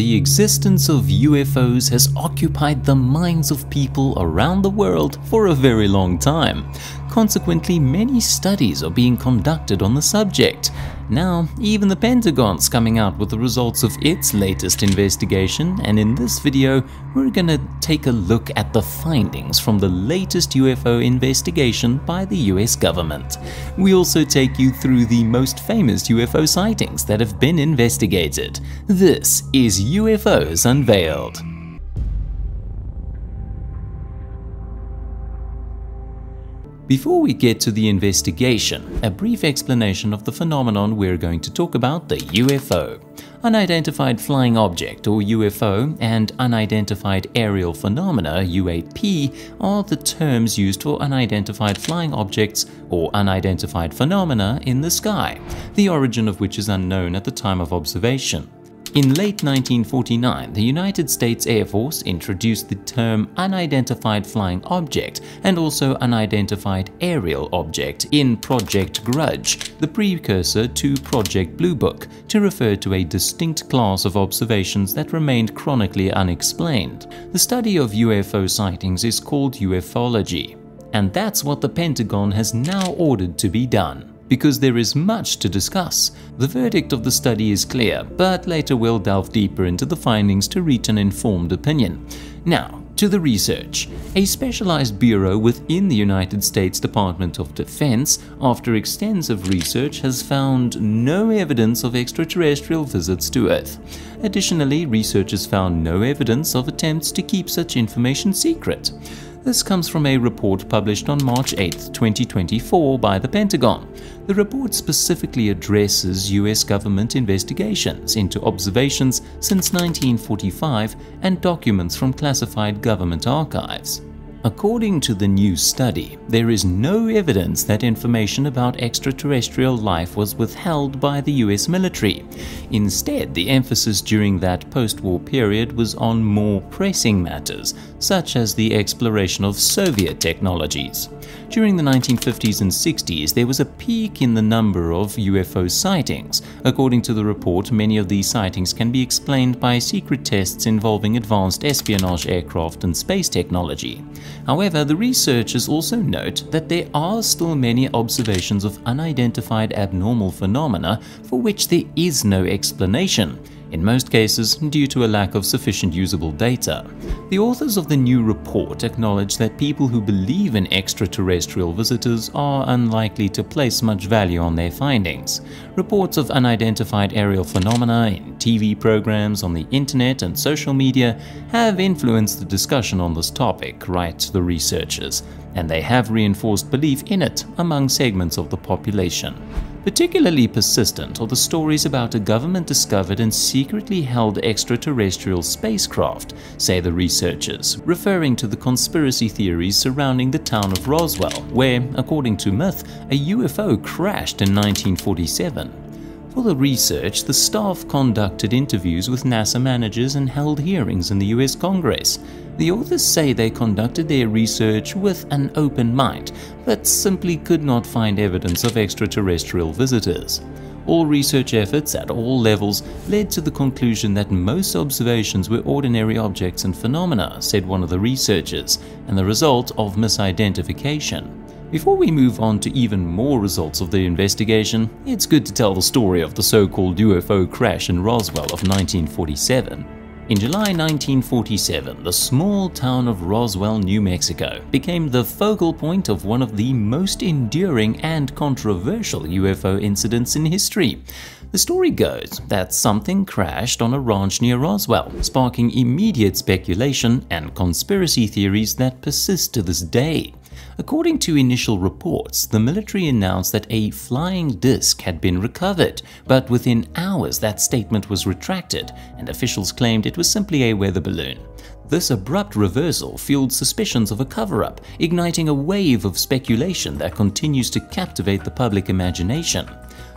The existence of UFOs has occupied the minds of people around the world for a very long time. Consequently, many studies are being conducted on the subject. Now, even the Pentagon's coming out with the results of its latest investigation, and in this video, we're gonna take a look at the findings from the latest UFO investigation by the US government. We also take you through the most famous UFO sightings that have been investigated. This is UFOs Unveiled. Before we get to the investigation, a brief explanation of the phenomenon we're going to talk about, the UFO. Unidentified flying object, or UFO, and unidentified aerial phenomena, UAP, are the terms used for unidentified flying objects or unidentified phenomena in the sky, the origin of which is unknown at the time of observation. In late 1949, the United States Air Force introduced the term unidentified flying object and also unidentified aerial object in Project Grudge, the precursor to Project Blue Book, to refer to a distinct class of observations that remained chronically unexplained. The study of UFO sightings is called ufology, and that's what the Pentagon has now ordered to be done. Because there is much to discuss. The verdict of the study is clear, but later we'll delve deeper into the findings to reach an informed opinion. Now, to the research. A specialized bureau within the United States Department of Defense, after extensive research, has found no evidence of extraterrestrial visits to Earth. Additionally, researchers found no evidence of attempts to keep such information secret. This comes from a report published on March 8, 2024 by the Pentagon. The report specifically addresses US government investigations into observations since 1945 and documents from classified government archives. According to the new study, there is no evidence that information about extraterrestrial life was withheld by the US military. Instead, the emphasis during that post-war period was on more pressing matters, such as the exploration of Soviet technologies. During the 1950s and 60s, there was a peak in the number of UFO sightings. According to the report, many of these sightings can be explained by secret tests involving advanced espionage aircraft and space technology. However, the researchers also note that there are still many observations of unidentified abnormal phenomena for which there is no explanation, in most cases due to a lack of sufficient usable data. The authors of the new report acknowledge that people who believe in extraterrestrial visitors are unlikely to place much value on their findings. Reports of unidentified aerial phenomena in TV programs, on the internet and social media have influenced the discussion on this topic, write the researchers, and they have reinforced belief in it among segments of the population. Particularly persistent are the stories about a government-discovered and secretly held extraterrestrial spacecraft, say the researchers, referring to the conspiracy theories surrounding the town of Roswell, where, according to myth, a UFO crashed in 1947. For the research, the staff conducted interviews with NASA managers and held hearings in the US Congress. The authors say they conducted their research with an open mind, but simply could not find evidence of extraterrestrial visitors. All research efforts at all levels led to the conclusion that most observations were ordinary objects and phenomena, said one of the researchers, and the result of misidentification. Before we move on to even more results of the investigation, it's good to tell the story of the so-called UFO crash in Roswell of 1947. In July 1947, the small town of Roswell, New Mexico, became the focal point of one of the most enduring and controversial UFO incidents in history. The story goes that something crashed on a ranch near Roswell, sparking immediate speculation and conspiracy theories that persist to this day. According to initial reports, the military announced that a flying disc had been recovered, but within hours that statement was retracted, and officials claimed it was simply a weather balloon. This abrupt reversal fueled suspicions of a cover-up, igniting a wave of speculation that continues to captivate the public imagination.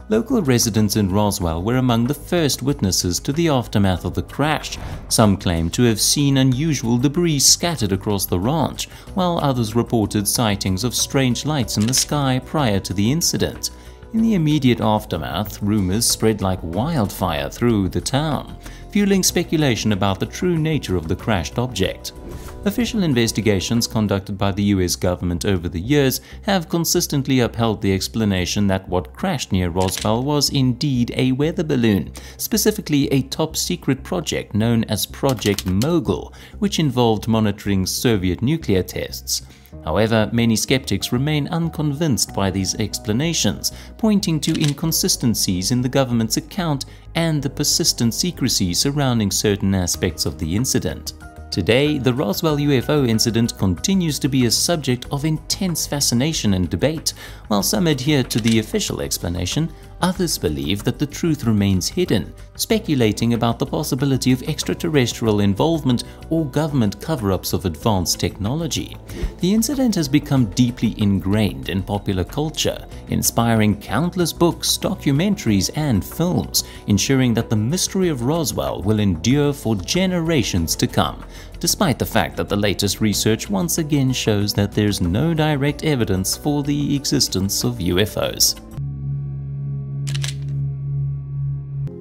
Local residents in Roswell were among the first witnesses to the aftermath of the crash. Some claimed to have seen unusual debris scattered across the ranch, while others reported sightings of strange lights in the sky prior to the incident. In the immediate aftermath, rumors spread like wildfire through the town, fueling speculation about the true nature of the crashed object. Official investigations conducted by the US government over the years have consistently upheld the explanation that what crashed near Roswell was indeed a weather balloon, specifically a top-secret project known as Project Mogul, which involved monitoring Soviet nuclear tests. However, many skeptics remain unconvinced by these explanations, pointing to inconsistencies in the government's account and the persistent secrecy surrounding certain aspects of the incident. Today, the Roswell UFO incident continues to be a subject of intense fascination and debate. While some adhere to the official explanation, others believe that the truth remains hidden, speculating about the possibility of extraterrestrial involvement or government cover-ups of advanced technology. The incident has become deeply ingrained in popular culture, inspiring countless books, documentaries, and films, ensuring that the mystery of Roswell will endure for generations to come, despite the fact that the latest research once again shows that there's no direct evidence for the existence of UFOs.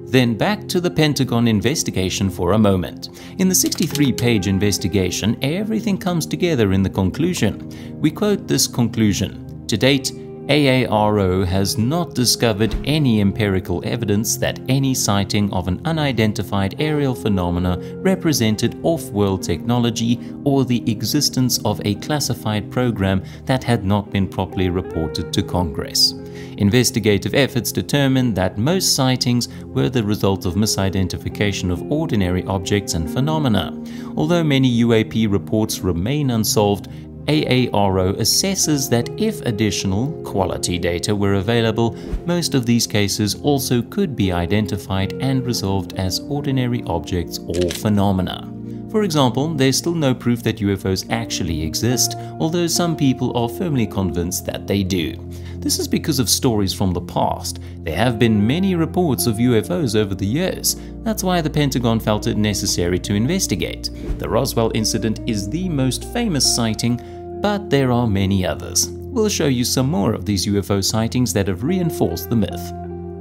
Then back to the Pentagon investigation for a moment. In the 63-page investigation, everything comes together in the conclusion. We quote this conclusion: "To date, AARO has not discovered any empirical evidence that any sighting of an unidentified aerial phenomena represented off-world technology or the existence of a classified program that had not been properly reported to Congress. Investigative efforts determined that most sightings were the result of misidentification of ordinary objects and phenomena. Although many UAP reports remain unsolved, AARO assesses that if additional quality data were available, most of these cases also could be identified and resolved as ordinary objects or phenomena. For example, there's still no proof that UFOs actually exist, although some people are firmly convinced that they do. This is because of stories from the past. There have been many reports of UFOs over the years. That's why the Pentagon felt it necessary to investigate. The Roswell incident is the most famous sighting, but there are many others. We'll show you some more of these UFO sightings that have reinforced the myth.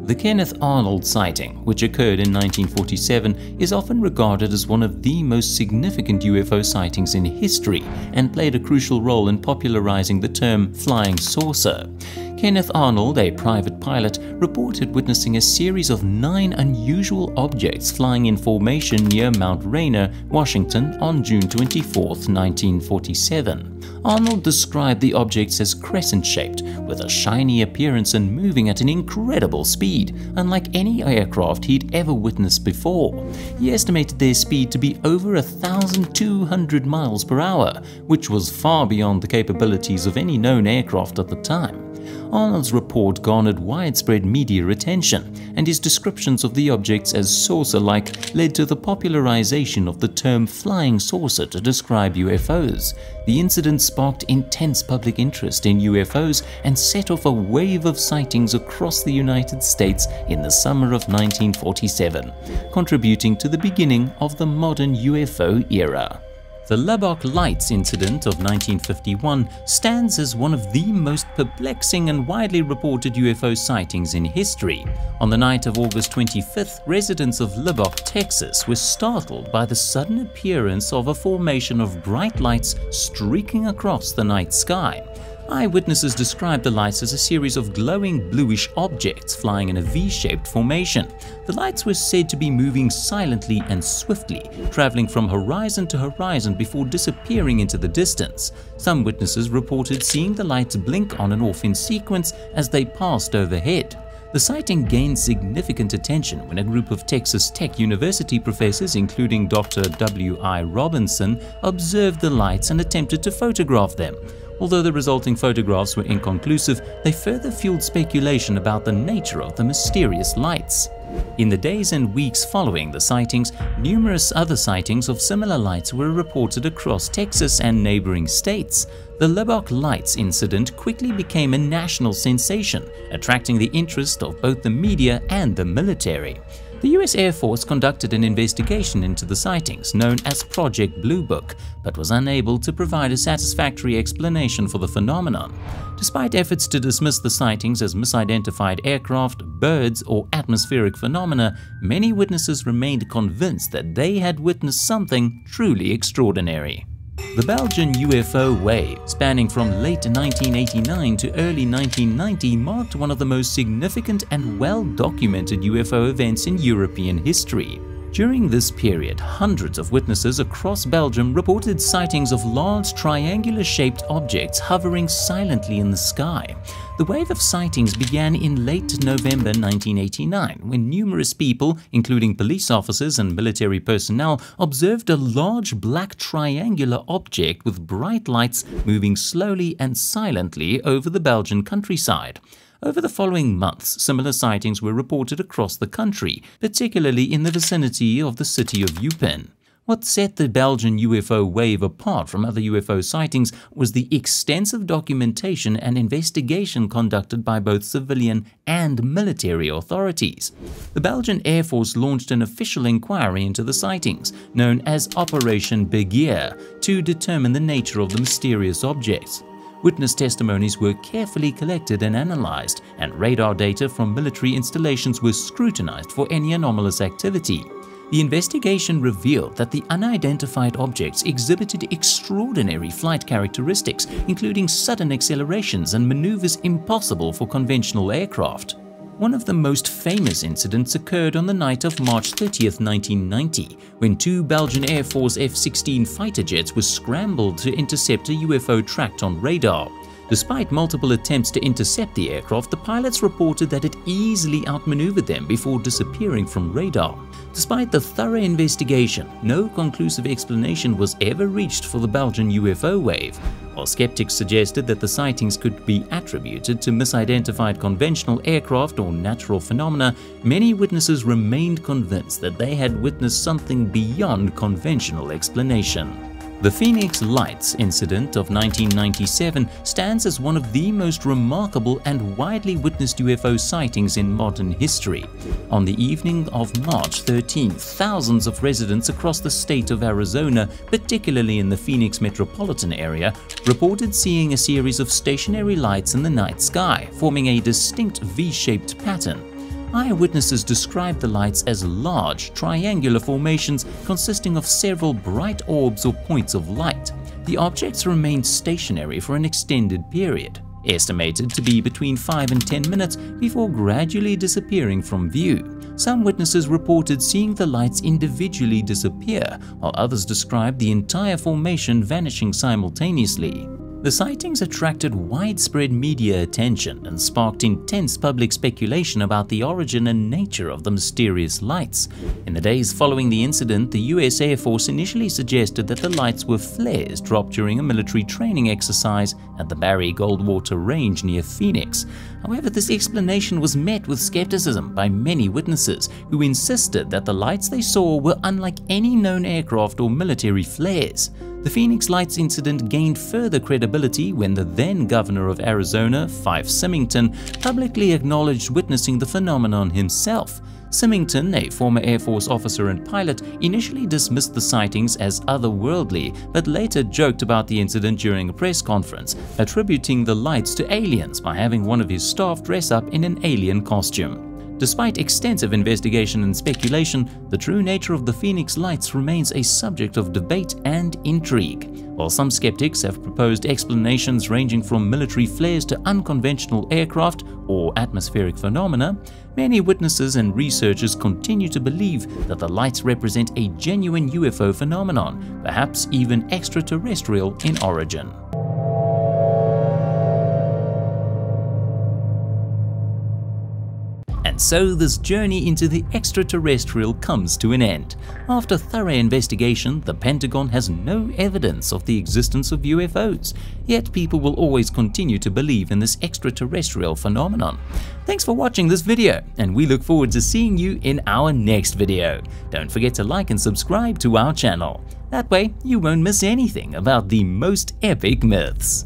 The Kenneth Arnold sighting, which occurred in 1947, is often regarded as one of the most significant UFO sightings in history and played a crucial role in popularizing the term flying saucer. Kenneth Arnold, a private pilot, reported witnessing a series of 9 unusual objects flying in formation near Mount Rainier, Washington on June 24, 1947. Arnold described the objects as crescent-shaped, with a shiny appearance and moving at an incredible speed, unlike any aircraft he'd ever witnessed before. He estimated their speed to be over 1,200 miles per hour, which was far beyond the capabilities of any known aircraft at the time. Arnold's report garnered widespread media attention, and his descriptions of the objects as saucer-like led to the popularization of the term flying saucer to describe UFOs. The incident sparked intense public interest in UFOs and set off a wave of sightings across the United States in the summer of 1947, contributing to the beginning of the modern UFO era. The Lubbock Lights incident of 1951 stands as one of the most perplexing and widely reported UFO sightings in history. On the night of August 25th, residents of Lubbock, Texas were startled by the sudden appearance of a formation of bright lights streaking across the night sky. Eyewitnesses described the lights as a series of glowing bluish objects flying in a V-shaped formation. The lights were said to be moving silently and swiftly, traveling from horizon to horizon before disappearing into the distance. Some witnesses reported seeing the lights blink on and off in sequence as they passed overhead. The sighting gained significant attention when a group of Texas Tech University professors, including Dr. W.I. Robinson, observed the lights and attempted to photograph them. Although the resulting photographs were inconclusive, they further fueled speculation about the nature of the mysterious lights. In the days and weeks following the sightings, numerous other sightings of similar lights were reported across Texas and neighboring states. The Lubbock Lights incident quickly became a national sensation, attracting the interest of both the media and the military. The US Air Force conducted an investigation into the sightings known as Project Blue Book, but was unable to provide a satisfactory explanation for the phenomenon. Despite efforts to dismiss the sightings as misidentified aircraft, birds, or atmospheric phenomena, many witnesses remained convinced that they had witnessed something truly extraordinary. The Belgian UFO wave, spanning from late 1989 to early 1990, marked one of the most significant and well-documented UFO events in European history. During this period, hundreds of witnesses across Belgium reported sightings of large triangular-shaped objects hovering silently in the sky. The wave of sightings began in late November 1989, when numerous people, including police officers and military personnel, observed a large black triangular object with bright lights moving slowly and silently over the Belgian countryside. Over the following months, similar sightings were reported across the country, particularly in the vicinity of the city of Eupen. What set the Belgian UFO wave apart from other UFO sightings was the extensive documentation and investigation conducted by both civilian and military authorities. The Belgian Air Force launched an official inquiry into the sightings, known as Operation Big Ear, to determine the nature of the mysterious objects. Witness testimonies were carefully collected and analyzed, and radar data from military installations was scrutinized for any anomalous activity. The investigation revealed that the unidentified objects exhibited extraordinary flight characteristics, including sudden accelerations and maneuvers impossible for conventional aircraft. One of the most famous incidents occurred on the night of March 30, 1990, when two Belgian Air Force F-16 fighter jets were scrambled to intercept a UFO tracked on radar. Despite multiple attempts to intercept the aircraft, the pilots reported that it easily outmaneuvered them before disappearing from radar. Despite the thorough investigation, no conclusive explanation was ever reached for the Belgian UFO wave. While skeptics suggested that the sightings could be attributed to misidentified conventional aircraft or natural phenomena, many witnesses remained convinced that they had witnessed something beyond conventional explanation. The Phoenix Lights incident of 1997 stands as one of the most remarkable and widely witnessed UFO sightings in modern history. On the evening of March 13, thousands of residents across the state of Arizona, particularly in the Phoenix metropolitan area, reported seeing a series of stationary lights in the night sky, forming a distinct V-shaped pattern. Eyewitnesses described the lights as large, triangular formations consisting of several bright orbs or points of light. The objects remained stationary for an extended period, estimated to be between 5 and 10 minutes, before gradually disappearing from view. Some witnesses reported seeing the lights individually disappear, while others described the entire formation vanishing simultaneously. The sightings attracted widespread media attention and sparked intense public speculation about the origin and nature of the mysterious lights. In the days following the incident, the US Air Force initially suggested that the lights were flares dropped during a military training exercise at the Barry Goldwater Range near Phoenix. However, this explanation was met with skepticism by many witnesses, who insisted that the lights they saw were unlike any known aircraft or military flares. The Phoenix Lights incident gained further credibility when the then governor of Arizona, Fife Symington, publicly acknowledged witnessing the phenomenon himself. Symington, a former Air Force officer and pilot, initially dismissed the sightings as otherworldly, but later joked about the incident during a press conference, attributing the lights to aliens by having one of his staff dress up in an alien costume. Despite extensive investigation and speculation, the true nature of the Phoenix Lights remains a subject of debate and intrigue. While some skeptics have proposed explanations ranging from military flares to unconventional aircraft or atmospheric phenomena, many witnesses and researchers continue to believe that the lights represent a genuine UFO phenomenon, perhaps even extraterrestrial in origin. And so this journey into the extraterrestrial comes to an end. After thorough investigation, the Pentagon has no evidence of the existence of UFOs, yet people will always continue to believe in this extraterrestrial phenomenon. Thanks for watching this video, and we look forward to seeing you in our next video. Don't forget to like and subscribe to our channel. That way, you won't miss anything about the most epic myths.